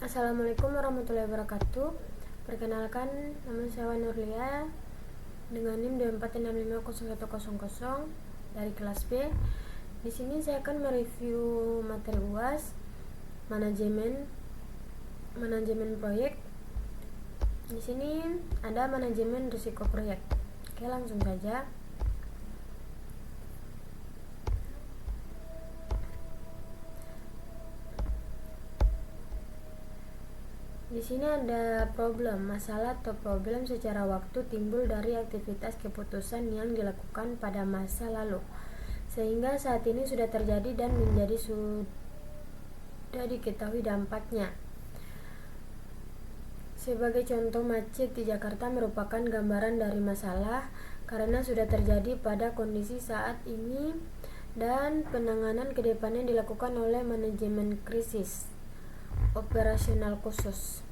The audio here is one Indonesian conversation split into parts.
Assalamualaikum warahmatullahi wabarakatuh. Perkenalkan, nama saya Nurlia dengan NIM 24650100 dari kelas B. Di sini saya akan mereview materi UAS manajemen proyek. Di sini ada manajemen risiko proyek. Oke, langsung saja. Di sini ada masalah atau problem secara waktu timbul dari aktivitas keputusan yang dilakukan pada masa lalu, sehingga saat ini sudah terjadi dan sudah diketahui dampaknya. Sebagai contoh, macet di Jakarta merupakan gambaran dari masalah karena sudah terjadi pada kondisi saat ini dan penanganan kedepannya dilakukan oleh manajemen krisis operasional khusus.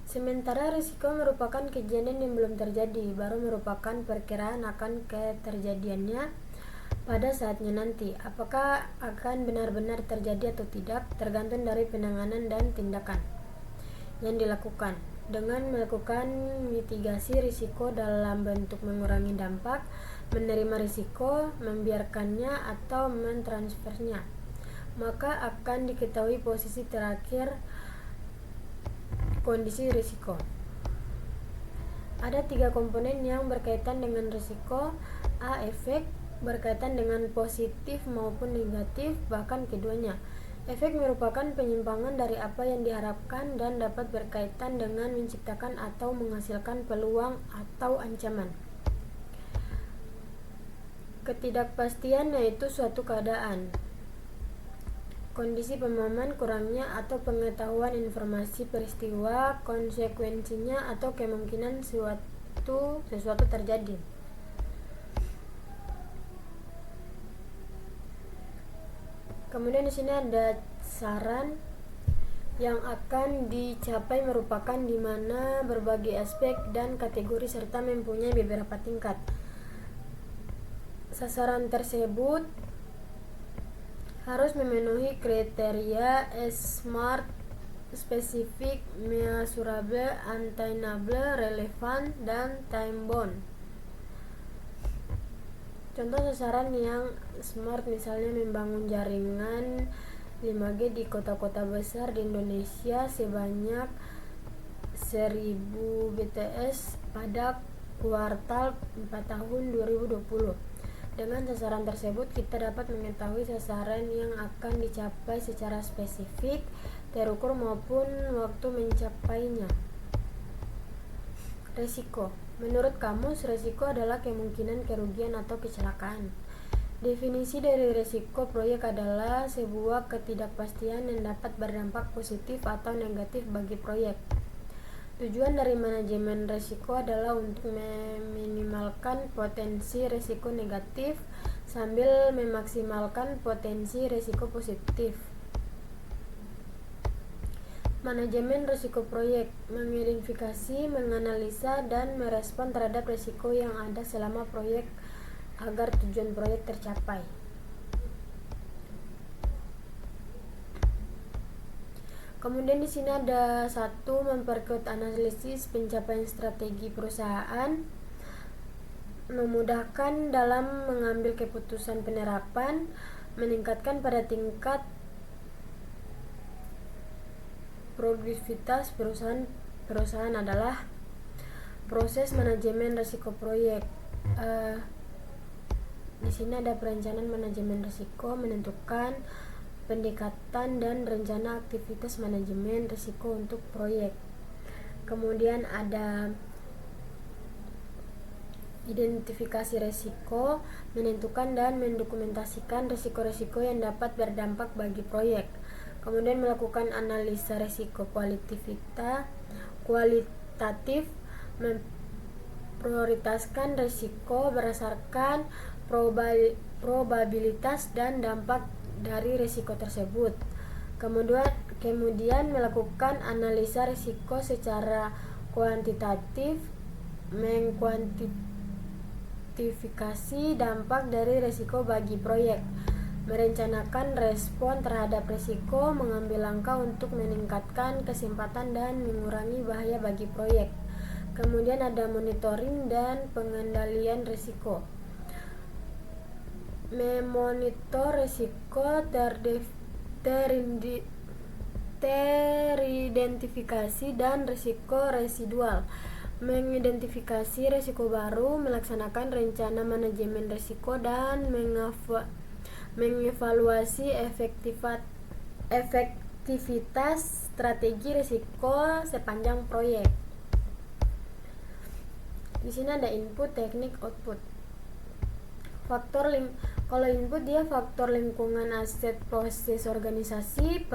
Sementara risiko merupakan kejadian yang belum terjadi, baru merupakan perkiraan akan keterjadiannya pada saatnya nanti. Apakah akan benar-benar terjadi atau tidak tergantung dari penanganan dan tindakan yang dilakukan. Dengan melakukan mitigasi risiko dalam bentuk mengurangi dampak, menerima risiko, membiarkannya, atau mentransfernya, maka akan diketahui posisi terakhir kondisi risiko. Ada 3 komponen yang berkaitan dengan risiko. A. Efek, berkaitan dengan positif maupun negatif, bahkan keduanya. Efek merupakan penyimpangan dari apa yang diharapkan dan dapat berkaitan dengan menciptakan atau menghasilkan peluang atau ancaman. Ketidakpastian yaitu suatu keadaan, kondisi pemahaman kurangnya atau pengetahuan informasi peristiwa, konsekuensinya atau kemungkinan sesuatu terjadi. Kemudian di sini ada saran yang akan dicapai merupakan di mana berbagai aspek dan kategori serta mempunyai beberapa tingkat. Sasaran tersebut harus memenuhi kriteria SMART, spesifik, measurable, attainable, relevan, dan time bound. Contoh sasaran yang SMART misalnya membangun jaringan 5G di kota-kota besar di Indonesia sebanyak 1000 BTS pada kuartal 4 tahun 2020. Dengan sasaran tersebut kita dapat mengetahui sasaran yang akan dicapai secara spesifik, terukur maupun waktu mencapainya. Resiko. Menurut kamus, resiko adalah kemungkinan kerugian atau kecelakaan. Definisi dari resiko proyek adalah sebuah ketidakpastian yang dapat berdampak positif atau negatif bagi proyek. Tujuan dari manajemen resiko adalah untuk meminimalkan potensi resiko negatif sambil memaksimalkan potensi resiko positif. Manajemen risiko proyek mengidentifikasi, menganalisa, dan merespon terhadap risiko yang ada selama proyek agar tujuan proyek tercapai. Kemudian di sini ada 1, memperkuat analisis pencapaian strategi perusahaan, memudahkan dalam mengambil keputusan penerapan, meningkatkan pada tingkat produktivitas perusahaan adalah proses manajemen risiko proyek. Di sini ada perencanaan manajemen risiko, menentukan pendekatan dan rencana aktivitas manajemen risiko untuk proyek. Kemudian ada identifikasi risiko, menentukan dan mendokumentasikan risiko-risiko yang dapat berdampak bagi proyek. Kemudian melakukan analisa risiko kualitatif, memprioritaskan risiko berdasarkan probabilitas dan dampak dari risiko tersebut. Kemudian melakukan analisa risiko secara kuantitatif, kuantifikasi dampak dari risiko bagi proyek, merencanakan respon terhadap risiko, mengambil langkah untuk meningkatkan kesempatan dan mengurangi bahaya bagi proyek. Kemudian ada monitoring dan pengendalian risiko. Memonitor risiko teridentifikasi dan risiko residual. Mengidentifikasi risiko baru, melaksanakan rencana manajemen risiko, dan mengevaluasi efektivitas strategi risiko sepanjang proyek. Di sini ada input, teknik, output. Kalau input dia faktor lingkungan, aset, proses organisasi,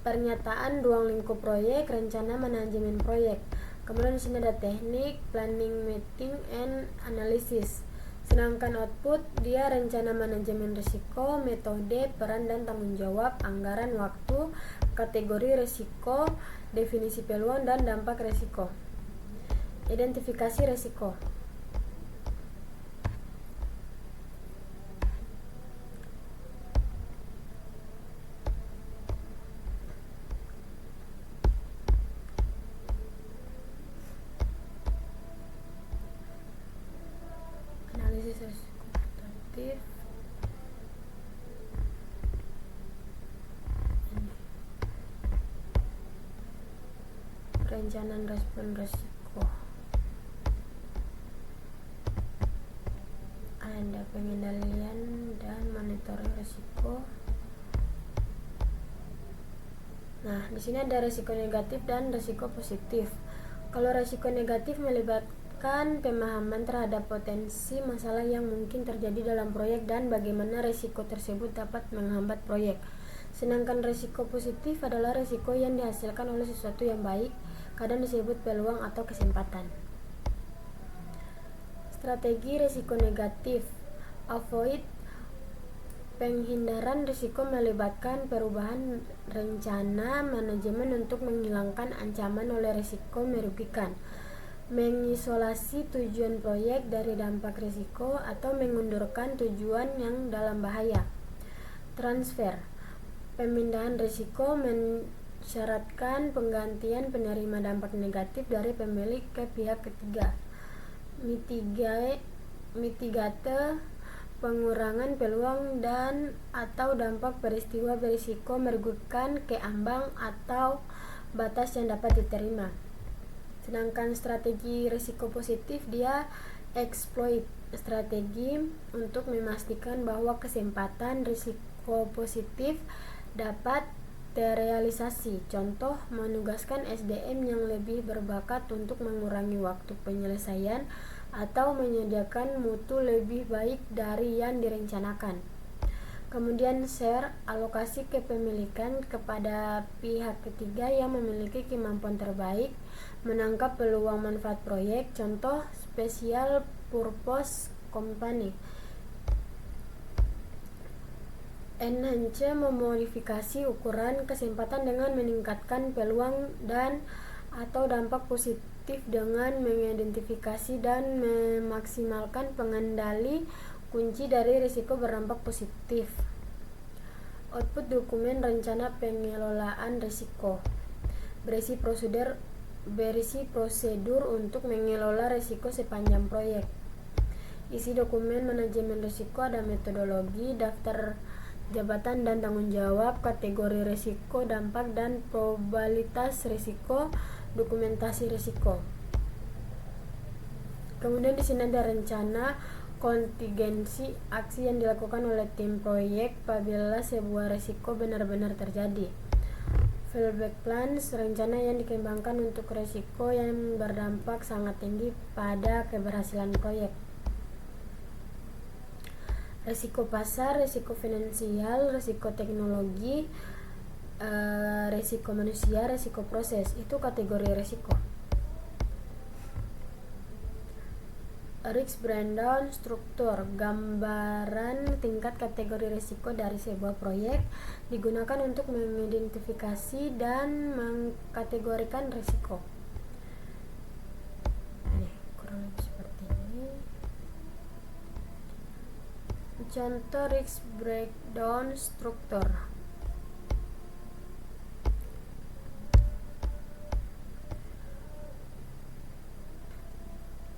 pernyataan ruang lingkup proyek, rencana manajemen proyek. Kemudian di sini ada teknik, planning, meeting, and analysis. Sedangkan output dia rencana manajemen risiko, metode, peran dan tanggung jawab, anggaran, waktu, kategori risiko, definisi peluang dan dampak risiko. Identifikasi risiko. Analisis risiko kuantitatif. Perencanaan respon risiko. Ada pengendalian dan monitoring risiko. Nah, di sini ada risiko negatif dan risiko positif. Kalau risiko negatif melibatkan pemahaman terhadap potensi masalah yang mungkin terjadi dalam proyek dan bagaimana risiko tersebut dapat menghambat proyek. Sedangkan risiko positif adalah risiko yang dihasilkan oleh sesuatu yang baik, kadang disebut peluang atau kesempatan. Strategi risiko negatif. Avoid. Penghindaran risiko melibatkan perubahan rencana manajemen untuk menghilangkan ancaman oleh risiko merugikan, mengisolasi tujuan proyek dari dampak risiko, atau mengundurkan tujuan yang dalam bahaya. Transfer. Pemindahan risiko mensyaratkan penggantian penerima dampak negatif dari pemilik ke pihak ketiga. Mitigate. Pengurangan peluang dan atau dampak peristiwa berisiko merugikan ke ambang atau batas yang dapat diterima. Sedangkan strategi risiko positif dia exploit, strategi untuk memastikan bahwa kesempatan risiko positif dapat terrealisasi. Contoh, menugaskan SDM yang lebih berbakat untuk mengurangi waktu penyelesaian atau menyediakan mutu lebih baik dari yang direncanakan. Kemudian share, alokasi kepemilikan kepada pihak ketiga yang memiliki kemampuan terbaik menangkap peluang manfaat proyek. Contoh, special purpose company. Enhance, memodifikasi ukuran kesempatan dengan meningkatkan peluang dan atau dampak positif dengan mengidentifikasi dan memaksimalkan pengendali kunci dari risiko berdampak positif. Output dokumen rencana pengelolaan risiko. Berisi prosedur untuk mengelola risiko sepanjang proyek. Isi dokumen manajemen risiko ada metodologi, daftar jabatan dan tanggung jawab, kategori risiko, dampak dan probabilitas risiko, dokumentasi risiko. Kemudian di sini ada rencana kontingensi, aksi yang dilakukan oleh tim proyek apabila sebuah risiko benar-benar terjadi. Fallback plans, rencana yang dikembangkan untuk risiko yang berdampak sangat tinggi pada keberhasilan proyek. Risiko pasar, risiko finansial, risiko teknologi, risiko manusia, risiko proses, itu kategori risiko. Risk breakdown struktur, gambaran tingkat kategori risiko dari sebuah proyek, digunakan untuk mengidentifikasi dan mengkategorikan risiko. Kurang lebih seperti ini. Contoh risk breakdown struktur.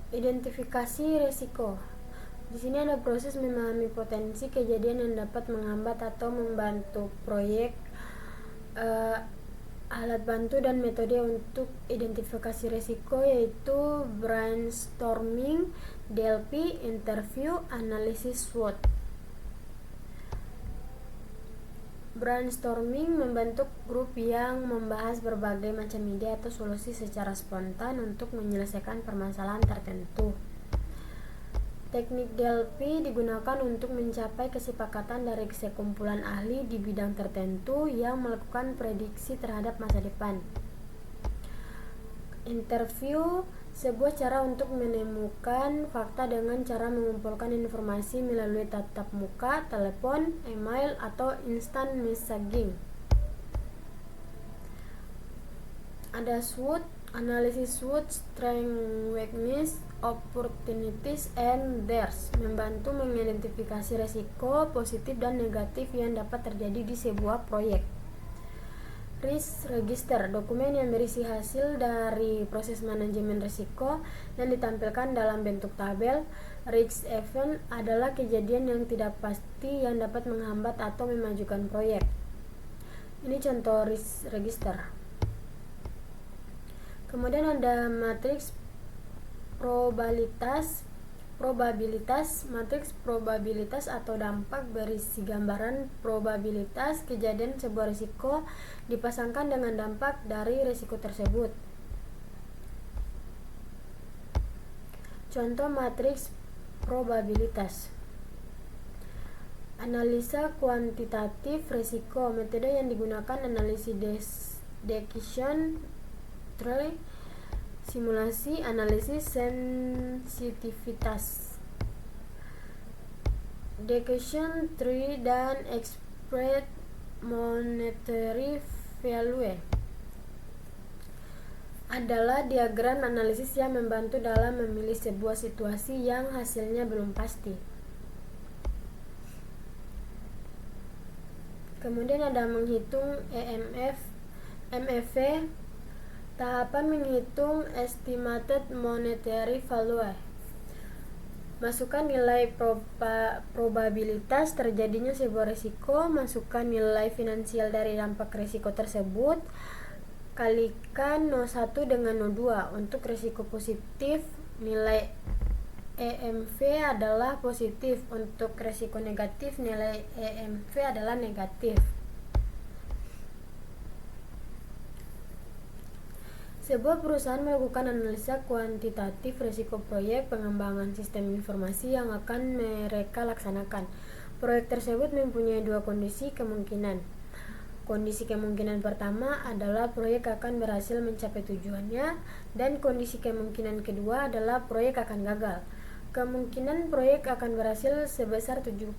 Identifikasi risiko. Di sini ada proses memahami potensi kejadian yang dapat menghambat atau membantu proyek. Alat bantu dan metode untuk identifikasi risiko yaitu brainstorming, DLP, interview, analisis SWOT. Brainstorming membentuk grup yang membahas berbagai macam ide atau solusi secara spontan untuk menyelesaikan permasalahan tertentu. Teknik DLP digunakan untuk mencapai kesepakatan dari sekumpulan ahli di bidang tertentu yang melakukan prediksi terhadap masa depan. Interview, sebuah cara untuk menemukan fakta dengan cara mengumpulkan informasi melalui tatap muka, telepon, email, atau instant messaging. Ada SWOT, analisis SWOT, strength, weakness, opportunities, and threats, membantu mengidentifikasi risiko positif dan negatif yang dapat terjadi di sebuah proyek. Risk register, dokumen yang berisi hasil dari proses manajemen risiko yang ditampilkan dalam bentuk tabel. Risk event adalah kejadian yang tidak pasti yang dapat menghambat atau memajukan proyek. Ini contoh risk register. Kemudian ada matriks probabilitas. Matriks probabilitas atau dampak berisi gambaran probabilitas kejadian sebuah risiko dipasangkan dengan dampak dari risiko tersebut. Contoh matriks probabilitas. Analisa kuantitatif risiko. Metode yang digunakan analisis decision tree, simulasi, analisis sensitivitas, decision tree, dan expert monetary value adalah diagram analisis yang membantu dalam memilih sebuah situasi yang hasilnya belum pasti. Kemudian ada menghitung MEV. Tahapan menghitung estimated monetary value. Masukkan nilai probabilitas terjadinya sebuah risiko, masukkan nilai finansial dari dampak risiko tersebut, kalikan 01 dengan 02. Untuk risiko positif, nilai EMV adalah positif. Untuk risiko negatif, nilai EMV adalah negatif. Sebuah perusahaan melakukan analisa kuantitatif risiko proyek pengembangan sistem informasi yang akan mereka laksanakan. Proyek tersebut mempunyai dua kondisi kemungkinan. Kondisi kemungkinan pertama adalah proyek akan berhasil mencapai tujuannya, dan kondisi kemungkinan kedua adalah proyek akan gagal. Kemungkinan proyek akan berhasil sebesar 70%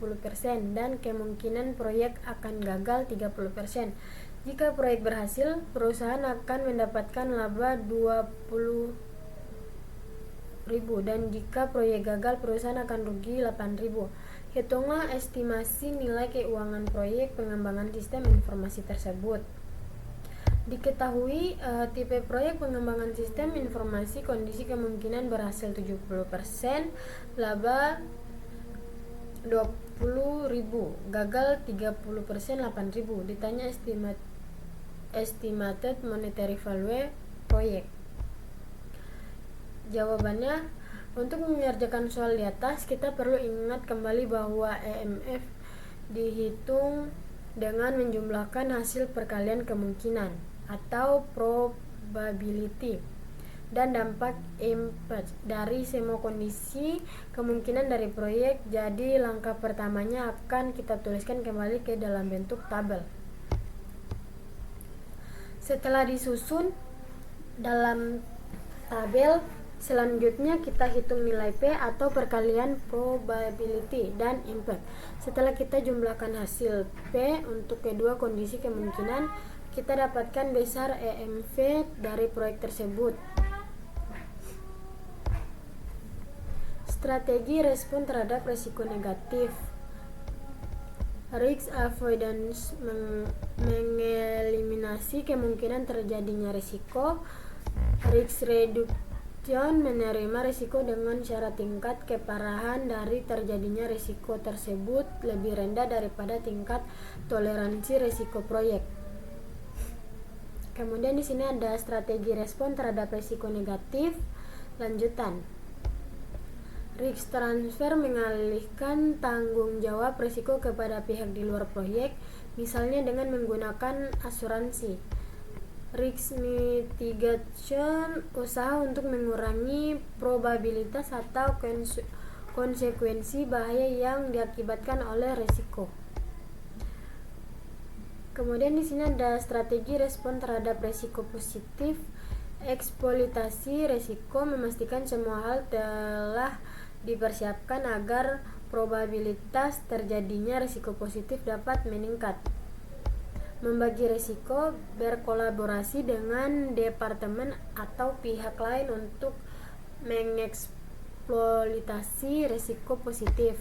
dan kemungkinan proyek akan gagal 30%. Jika proyek berhasil, perusahaan akan mendapatkan laba 20.000, dan jika proyek gagal, perusahaan akan rugi 8.000. Hitunglah estimasi nilai keuangan proyek pengembangan sistem informasi tersebut. Diketahui tipe proyek pengembangan sistem informasi, kondisi kemungkinan berhasil 70%, laba 20.000, gagal 30%, 8.000. Ditanya estimated monetary value proyek. Jawabannya, untuk mengerjakan soal di atas, kita perlu ingat kembali bahwa EMF dihitung dengan menjumlahkan hasil perkalian kemungkinan atau probability dan dampak impact dari semua kondisi kemungkinan dari proyek. Jadi langkah pertamanya akan kita tuliskan kembali ke dalam bentuk tabel. Setelah disusun dalam tabel, selanjutnya kita hitung nilai P atau perkalian probability dan impact. Setelah kita jumlahkan hasil P untuk kedua kondisi kemungkinan, kita dapatkan besar EMV dari proyek tersebut. Strategi respon terhadap risiko negatif. Risk avoidance mengeliminasi kemungkinan terjadinya risiko. Risk reduction menerima risiko dengan syarat tingkat keparahan dari terjadinya risiko tersebut lebih rendah daripada tingkat toleransi risiko proyek. Kemudian di sini ada strategi respon terhadap risiko negatif. Lanjutan. Risk transfer mengalihkan tanggung jawab risiko kepada pihak di luar proyek, misalnya dengan menggunakan asuransi. Risk mitigation, usaha untuk mengurangi probabilitas atau konsekuensi bahaya yang diakibatkan oleh risiko. Kemudian di sini ada strategi respon terhadap risiko positif. Eksploitasi risiko, memastikan semua hal telah dipersiapkan agar probabilitas terjadinya risiko positif dapat meningkat. Membagi risiko, berkolaborasi dengan departemen atau pihak lain untuk mengeksploitasi risiko positif.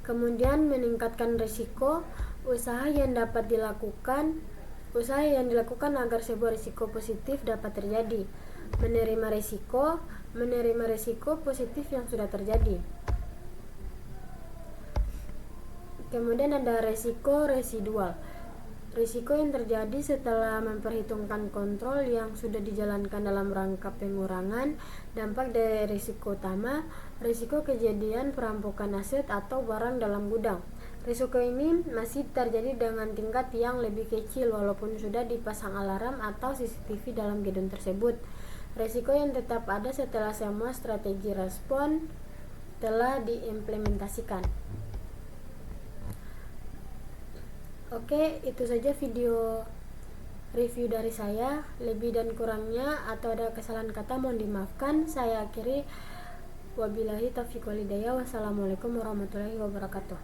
Kemudian meningkatkan risiko, usaha yang dilakukan agar sebuah risiko positif dapat terjadi. Menerima risiko positif yang sudah terjadi. Kemudian ada risiko residual, risiko yang terjadi setelah memperhitungkan kontrol yang sudah dijalankan dalam rangka pengurangan dampak dari risiko utama. Risiko kejadian perampokan aset atau barang dalam gudang. Risiko ini masih terjadi dengan tingkat yang lebih kecil walaupun sudah dipasang alarm atau CCTV dalam gedung tersebut. Risiko yang tetap ada setelah semua strategi respon telah diimplementasikan. Oke, itu saja video review dari saya. Lebih dan kurangnya atau ada kesalahan kata mohon dimaafkan. Saya akhiri, wabillahi taufiq wal hidayah. Wassalamualaikum warahmatullahi wabarakatuh.